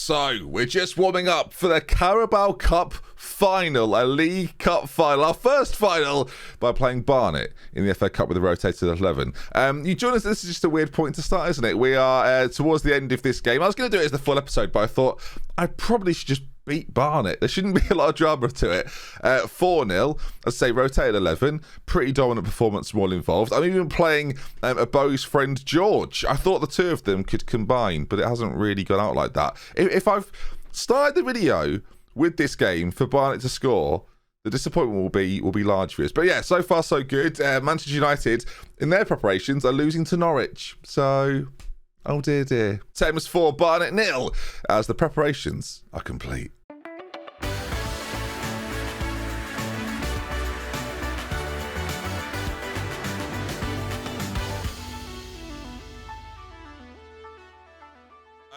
So, we're just warming up for the Carabao Cup final, a League Cup final, our first final, by playing Barnet in the FA Cup with a rotated 11. You join us, this is just a weird point to start, isn't it? We are towards the end of this game. I was going to do it as the full episode, but I thought I probably should just beat Barnet. There shouldn't be a lot of drama to it. 4-0, I'd say rotated 11, pretty dominant performance from all involved. I'm even playing a Bo's friend George. I thought the two of them could combine, but it hasn't really gone out like that. If I've started the video with this game for Barnet to score, the disappointment will be large for us. But yeah, so far so good. Manchester United, in their preparations, are losing to Norwich. So, oh dear dear. Thames 4, Barnet 0, as the preparations are complete.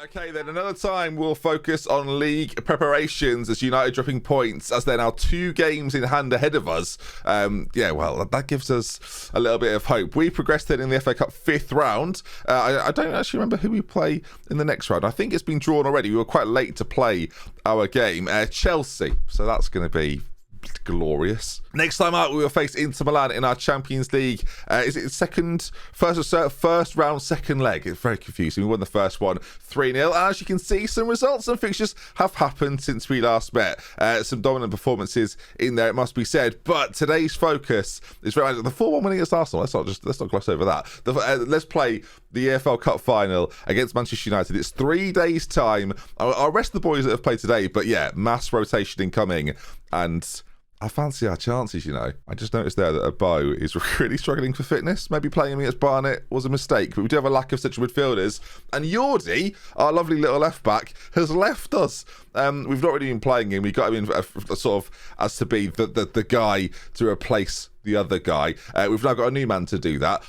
Okay, then another time we'll focus on league preparations as United dropping points as they're now 2 games in hand ahead of us. Yeah, well, that gives us a little bit of hope. We progressed then in the FA Cup 5th round. I don't actually remember who we play in the next round. I think it's been drawn already. We were quite late to play our game. Chelsea, so that's going to be glorious. Next time out, we will face Inter Milan in our Champions League. Is it first round, second leg? It's very confusing. We won the first one 3-0. And as you can see, some results and fixtures have happened since we last met. Some dominant performances in there, it must be said. But today's focus is the 4-1 winning against Arsenal. Let's not gloss over that. Let's play the EFL Cup final against Manchester United. It's 3 days' time. I'll rest the boys that have played today, but yeah, mass rotation incoming. And I fancy our chances, you know. I just noticed there that a Bo is really struggling for fitness. Maybe playing him against Barnet was a mistake, but we do have a lack of central midfielders. And Jordi, our lovely little left-back, has left us. We've not really been playing him. We got him in sort of as to be the guy to replace the other guy. We've now got a new man to do that.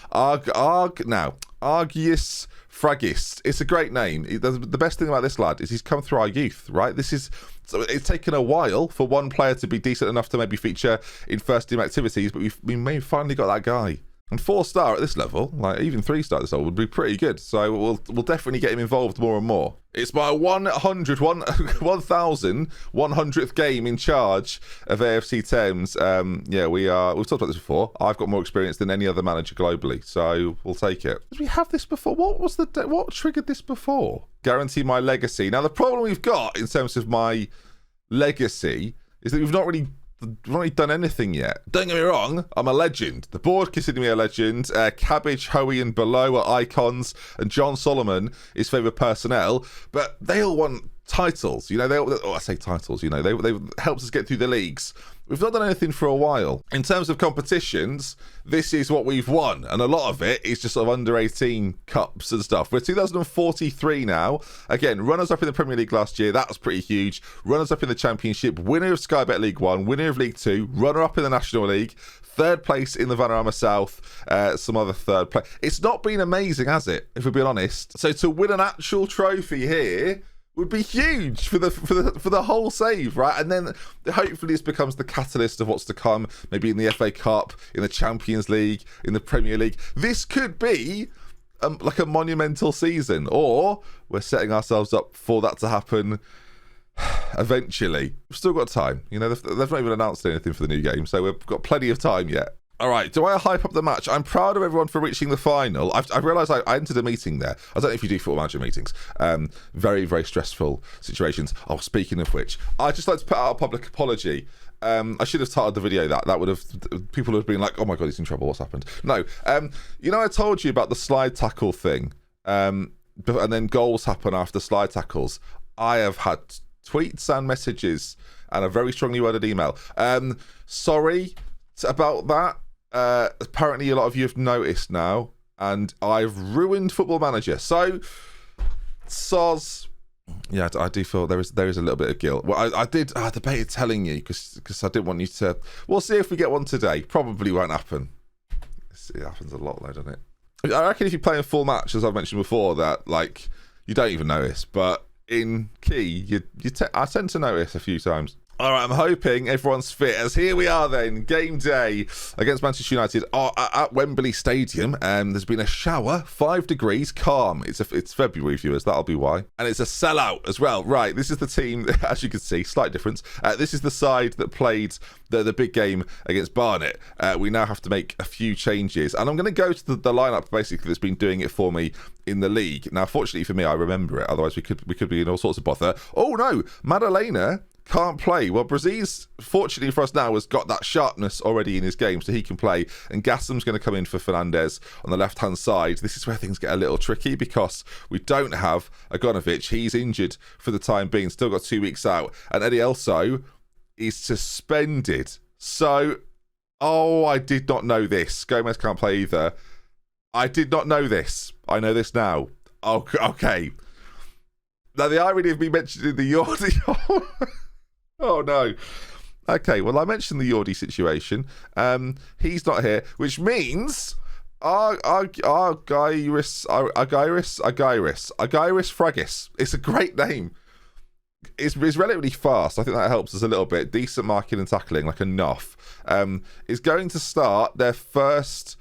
Argius Fragist. It's a great name. The best thing about this lad is he's come through our youth, right? So it's taken a while for one player to be decent enough to maybe feature in first team activities, but we may have finally got that guy. And 4-star at this level, like even 3-star at this level, would be pretty good. So we'll definitely get him involved more and more. It's my 1,100th game in charge of AFC Thames. Yeah, we've talked about this before. I've got more experience than any other manager globally, so we'll take it. Did we have this before? What triggered this before? Guarantee my legacy. Now the problem we've got in terms of my legacy is that we've not really done anything yet. Don't get me wrong, I'm a legend. The board consider me a legend. Cabbage, Hoey and Below are icons, and John Solomon is favourite personnel, but they all want titles, you know. I say titles, you know, they helped us get through the leagues. We've not done anything for a while. In terms of competitions, this is what we've won, and a lot of it is just sort of under 18 cups and stuff. We're 2043 now. Again, runners up in the Premier League last year, that was pretty huge. Runners up in the Championship, winner of Sky Bet League 1, winner of League 2, runner up in the National League, 3rd place in the Vanarama South, some other 3rd place. It's not been amazing, has it, if we're being honest? So to win an actual trophy here would be huge for the whole save, right? And then hopefully this becomes the catalyst of what's to come, maybe in the FA Cup, in the Champions League, in the Premier League. This could be like a monumental season, or we're setting ourselves up for that to happen eventually. We've still got time. You know, they've not even announced anything for the new game, so we've got plenty of time yet. All right, do I hype up the match? I'm proud of everyone for reaching the final. I've realised I entered a meeting there. I don't know if you do football manager meetings. Very, very stressful situations. Oh, speaking of which, I'd just like to put out a public apology. I should have titled the video that would have, people would have been like, oh my God, he's in trouble, what's happened? No, you know, I told you about the slide tackle thing, and then goals happen after slide tackles. I have had tweets and messages and a very strongly worded email. Sorry about that. Apparently a lot of you have noticed now, and I've ruined Football Manager. So, soz. Yeah, I do feel there is a little bit of guilt. Well, I debated telling you because I didn't want you to. We'll see if we get one today. Probably won't happen. It happens a lot though, doesn't it? I reckon if you play a full match, as I've mentioned before, that like you don't even notice, but in key, I tend to notice a few times. All right, I'm hoping everyone's fit, as here we are then, game day against Manchester United at Wembley Stadium. There's been a shower, 5 degrees, calm. It's February, viewers, that'll be why. And it's a sellout as well. Right, this is the team, as you can see, slight difference. This is the side that played the big game against Barnet. We now have to make a few changes. And I'm going to go to the lineup, basically, that's been doing it for me in the league. Now, fortunately for me, I remember it. Otherwise, we could be in all sorts of bother. Oh, no, Madalena can't play. Well, Braziz, fortunately for us now, has got that sharpness already in his game, so he can play. And Gassam's going to come in for Fernandez on the left-hand side. This is where things get a little tricky because we don't have Agonovic. He's injured for the time being, still got 2 weeks out. And Eddie Elso is suspended. So, I did not know this. Gomez can't play either. I did not know this. I know this now. Okay. Now, the irony of me mentioning the Yordi... Oh, no. Okay, well, I mentioned the Yordi situation. He's not here, which means Agairis Fragis. It's a great name. It's relatively fast. I think that helps us a little bit. Decent marking and tackling, like enough. Is going to start their first,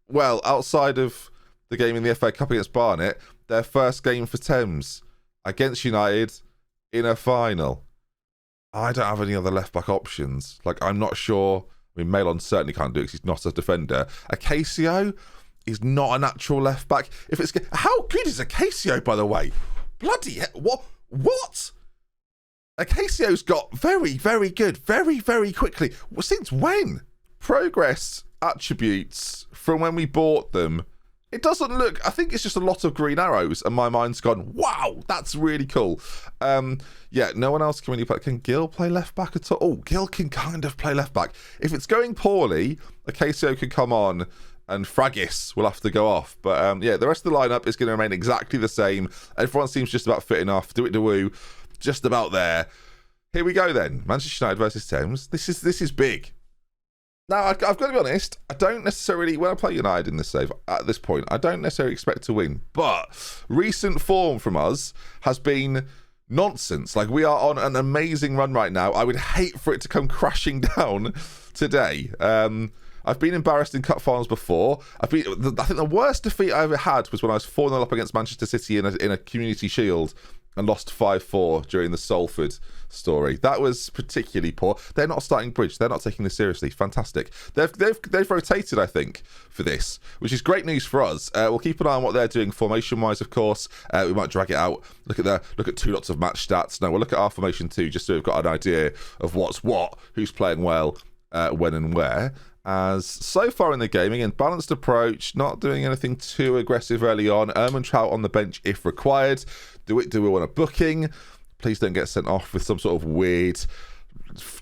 well, outside of the game in the FA Cup against Barnet, their first game for Thames against United in a final. I don't have any other left-back options. Like, I'm not sure. I mean, Malon certainly can't do it because he's not a defender. Acacio is not a natural left-back. How good is Acacio, by the way? Bloody hell. What? Acacio's got very, very good, very, very quickly. Since when? Progress attributes from when we bought them. It doesn't look... I think it's just a lot of green arrows, and my mind's gone, wow, that's really cool. Yeah, no one else can really play. Can Gil play left-back at all? Oh, Gil can kind of play left-back. If it's going poorly, Acacio can come on, and Fragis will have to go off. But, yeah, the rest of the lineup is going to remain exactly the same. Everyone seems just about fit enough. Do it, do just about there. Here we go, then. Manchester United versus Thames. This is big. Now, I've got to be honest, I don't necessarily, when I play United in this save, at this point, I don't necessarily expect to win. But recent form from us has been nonsense. Like, we are on an amazing run right now. I would hate for it to come crashing down today. I've been embarrassed in cup finals before. I think the worst defeat I ever had was when I was 4-0 up against Manchester City in a Community Shield and lost 5-4 during the Salford story. That was particularly poor. They're not starting bridge. They're not taking this seriously. Fantastic. They've rotated, I think, for this, which is great news for us. We'll keep an eye on what they're doing formation-wise, of course. We might drag it out. Look at 2 lots of match stats. No, we'll look at our formation too, just so we've got an idea of what's what, who's playing well, when and where. As so far in the game, again, balanced approach, not doing anything too aggressive early on. Trout on the bench if required. Do we want a booking? Please don't get sent off with some sort of weird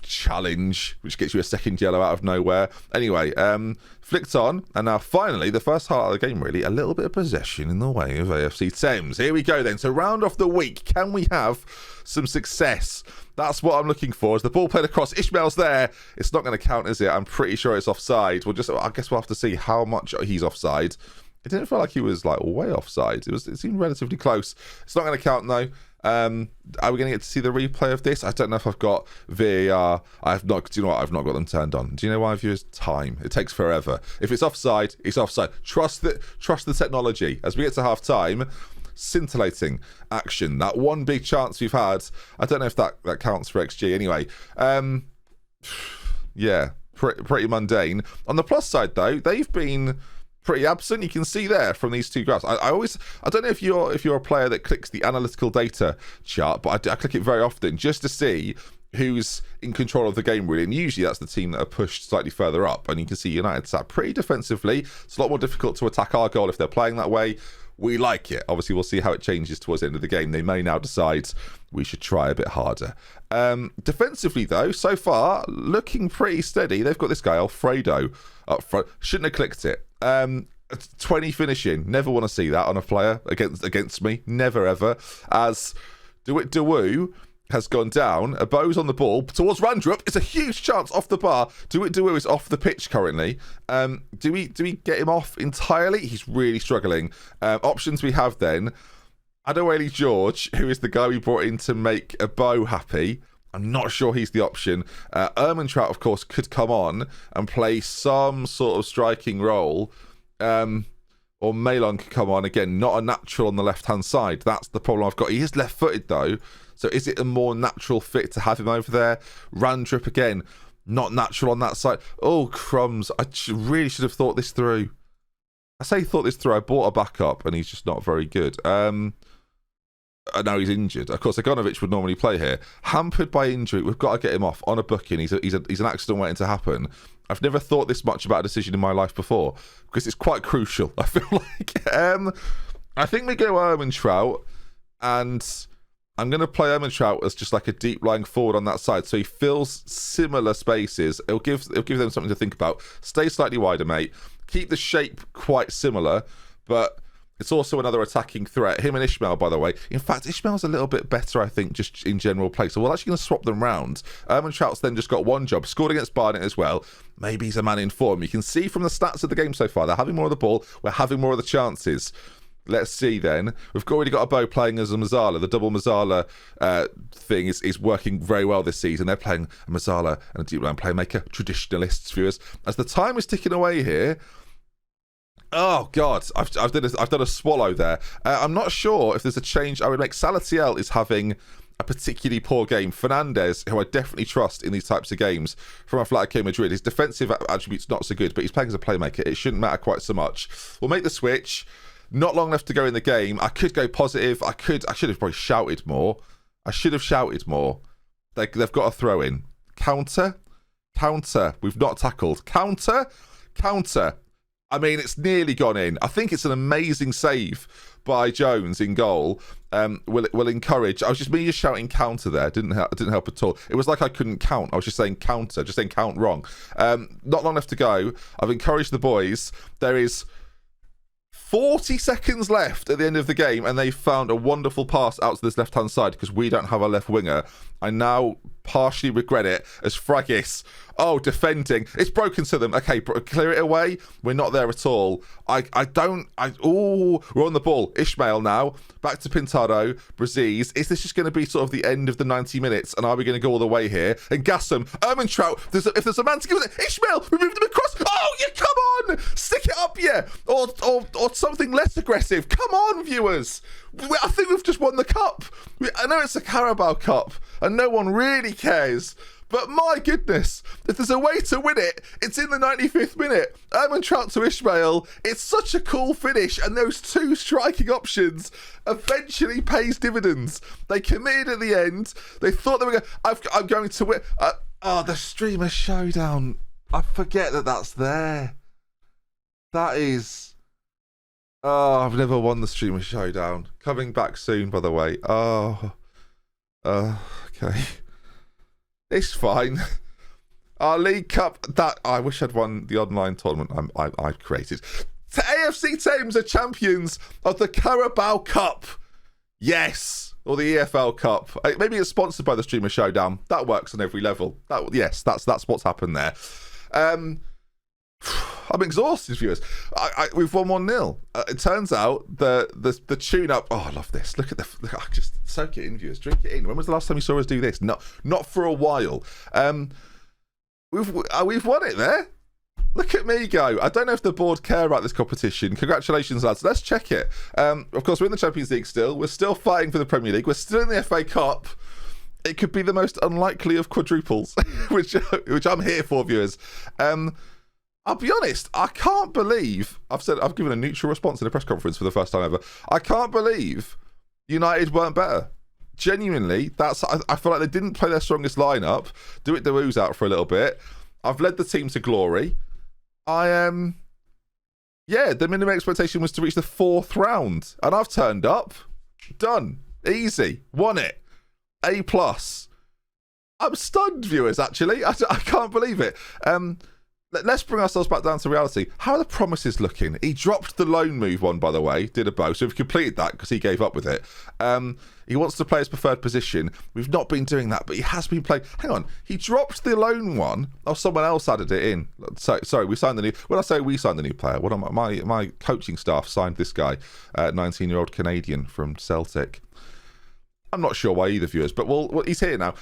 challenge which gets you a second yellow out of nowhere. Anyway, flicked on, and now finally the first highlight of the game, really, a little bit of possession in the way of AFC Thames. Here we go then. So round off the week, can we have some success? That's what I'm looking for. As the ball played across, Ishmael's there. It's not going to count, is it? I'm pretty sure it's offside. I guess we'll have to see how much he's offside. It didn't feel like he was like way offside. It seemed relatively close. It's not going to count though. Are we going to get to see the replay of this? I don't know if I've got VAR. I've not. Do you know what? I've not got them turned on. Do you know why, viewers? Time. It takes forever. If it's offside, it's offside. Trust the technology. As we get to half time, scintillating action. That one big chance we've had. I don't know if that counts for XG. Anyway, yeah, pretty mundane. On the plus side though, they've been pretty absent. You can see there from these two graphs. I don't know if you're a player that clicks the analytical data chart, but I click it very often just to see who's in control of the game, really. And usually that's the team that are pushed slightly further up. And you can see United sat pretty defensively. It's a lot more difficult to attack our goal if they're playing that way. We like it. Obviously, we'll see how it changes towards the end of the game. They may now decide we should try a bit harder. Defensively, though, so far, looking pretty steady. They've got this guy, Alfredo, up front. Shouldn't have clicked it. 20 finishing. Never want to see that on a player against me. Never, ever. As Dawu has gone down. A bow's on the ball towards Randrup. It's a huge chance off the bar. Dawu is off the pitch currently. Do we get him off entirely? He's really struggling. Options we have then. Adewale George, who is the guy we brought in to make a bow happy, I'm not sure he's the option. Ermentrout, of course, could come on and play some sort of striking role. Or Malon could come on, again, not a natural on the left-hand side. That's the problem I've got. He is left-footed, though. So is it a more natural fit to have him over there? Randrup, again, not natural on that side. Oh, crumbs. I really should have thought this through. I say thought this through. I bought a backup, and he's just not very good. Now he's injured. Of course, Agonovic would normally play here. Hampered by injury, we've got to get him off on a booking. He's an accident waiting to happen. I've never thought this much about a decision in my life before because it's quite crucial, I feel like. I think we go Ermentrout, and I'm going to play Ermentrout as just like a deep lying forward on that side, so he fills similar spaces. It'll give them something to think about. Stay slightly wider, mate. Keep the shape quite similar, but it's also another attacking threat. Him and Ishmael, by the way. In fact, Ishmael's a little bit better, I think, just in general play. So we're actually going to swap them round. Ermentrout's then just got one job. Scored against Barnet as well. Maybe he's a man in form. You can see from the stats of the game so far, they're having more of the ball. We're having more of the chances. Let's see then. We've already got a bow playing as a Mazzala. The double Mazzala thing is working very well this season. They're playing a Mazzala and a deep line playmaker. Traditionalists, viewers. As the time is ticking away here, oh, God, I've done a swallow there. I'm not sure if there's a change I would make. Salatiel is having a particularly poor game. Fernandez, who I definitely trust in these types of games from Atletico Madrid, his defensive attributes not so good, but he's playing as a playmaker. It shouldn't matter quite so much. We'll make the switch. Not long left to go in the game. I could go positive. I should have probably shouted more. They've got a throw in. Counter. We've not tackled. Counter. I mean, it's nearly gone in. I think it's an amazing save by Jones in goal. Will encourage. I was just shouting counter there. Didn't help at all. It was like I couldn't count. I was just saying counter, just saying count wrong. Not long left to go. I've encouraged the boys. There is 40 seconds left at the end of the game, and they found a wonderful pass out to this left-hand side because we don't have a left winger. I now partially regret it as Fraggis. Oh, defending. It's broken to them. Okay, clear it away. We're not there at all. We're on the ball. Ishmael now. Back to Pintado. Braziz. Is this just going to be sort of the end of the 90 minutes? And are we going to go all the way here? And Gassam. Ermentrout. If there's a man to give it. Ishmael. We moved him across. Oh, yeah, come on. Stick it up, yeah. Or something less aggressive. Come on, viewers. I think we've just won the cup. I know it's a Carabao Cup and no one really cares, but my goodness, if there's a way to win it, it's in the 95th minute. Ermentrout to Ishmael. It's such a cool finish, and those two striking options eventually pays dividends. They committed at the end. They thought they were going, I'm going to win. The streamer showdown. I forget that's there. That is... Oh, I've never won the Streamer Showdown. Coming back soon, by the way. Okay. It's fine. Our League Cup, that I wish I'd won the online tournament I created. AFC Thames are champions of the Carabao Cup. Yes. Or the EFL Cup. Maybe it's sponsored by the Streamer Showdown. That works on every level. Yes, that's what's happened there. I'm exhausted, viewers. We've won 1-0. It turns out the tune-up... Oh, I love this. Look, just soak it in, viewers. Drink it in. When was the last time you saw us do this? Not for a while. We've won it there. Look at me go. I don't know if the board care about this competition. Congratulations, lads. Let's check it. Of course, we're in the Champions League still. We're still fighting for the Premier League. We're still in the FA Cup. It could be the most unlikely of quadruples, which I'm here for, viewers. I'll be honest, I can't believe I've given a neutral response in a press conference for the first time ever. I can't believe United weren't better. Genuinely, I feel like they didn't play their strongest lineup. Do it the woos out for a little bit. I've led the team to glory. The minimum expectation was to reach the 4th round, and I've turned up. Done. Easy. Won it. A+. I'm stunned, viewers, actually. I can't believe it. Let's bring ourselves back down to reality. How are the promises looking? He dropped the loan move one, by the way, did a bow, so we've completed that because he gave up with it. He wants to play his preferred position. We've not been doing that, but he has been playing. Hang on, he dropped the loan one. Oh, someone else added it in. Sorry, we signed the new. When I say we signed the new player, what my coaching staff signed this guy, 19-year-old Canadian from Celtic. I'm not sure why either, viewers, but he's here now.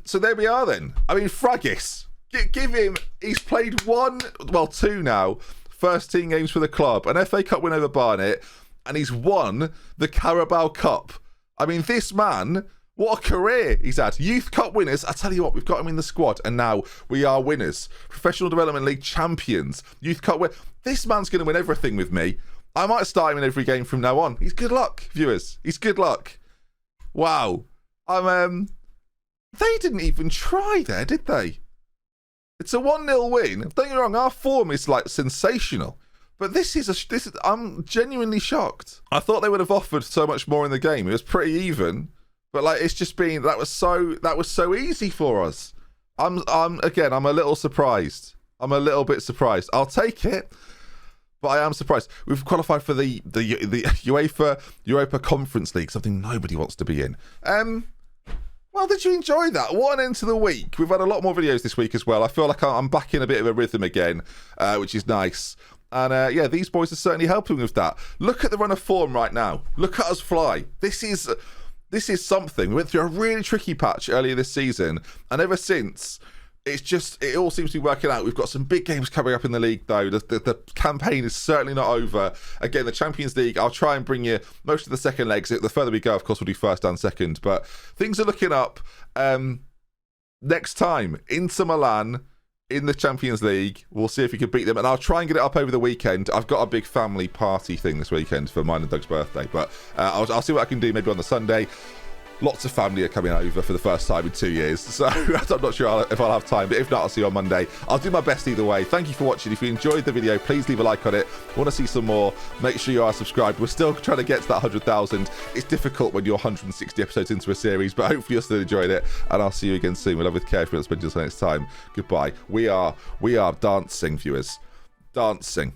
So there we are then. I mean, Fraggis, give him, he's played two now, first team games for the club, an FA Cup win over Barnet, and he's won the Carabao Cup. I mean, this man, what a career he's had. Youth Cup winners. I tell you what, we've got him in the squad, and now we are winners. Professional Development League champions. Youth Cup win. This man's going to win everything with me. I might start him in every game from now on. He's good luck, viewers. He's good luck. Wow. They didn't even try there, did they? It's a 1-0 win. Don't get me wrong, our form is like sensational. But I'm genuinely shocked. I thought they would have offered so much more in the game. It was pretty even. But like it's just been that was so easy for us. I'm a little surprised. I'm a little bit surprised. I'll take it. But I am surprised. We've qualified for the Europa Conference League, something nobody wants to be in. Well, did you enjoy that? What an end to the week. We've had a lot more videos this week as well. I feel like I'm back in a bit of a rhythm again, which is nice. And yeah, these boys are certainly helping with that. Look at the run of form right now. Look at us fly. This is something. We went through a really tricky patch earlier this season, and ever since, it all seems to be working out. We've got some big games coming up in the league, though. The campaign is certainly not over. Again, the Champions League, I'll try and bring you most of the second legs. The further we go, of course, we'll do first and second. But things are looking up. Next time, Inter Milan in the Champions League. We'll see if we can beat them. And I'll try and get it up over the weekend. I've got a big family party thing this weekend for mine and Doug's birthday. But I'll see what I can do maybe on the Sunday. Lots of family are coming over for the first time in 2 years, so I'm not sure if I'll have time, but if not, I'll see you on Monday. I'll do my best either way. Thank you for watching. If you enjoyed the video, please leave a like on it. Want to see some more, make sure you are subscribed. We're still trying to get to that 100,000. It's difficult when you're 160 episodes into a series, but hopefully you're still enjoying it, and I'll see you again soon. We'll love with care for you. Spend your next time. Goodbye. We are dancing, viewers. Dancing.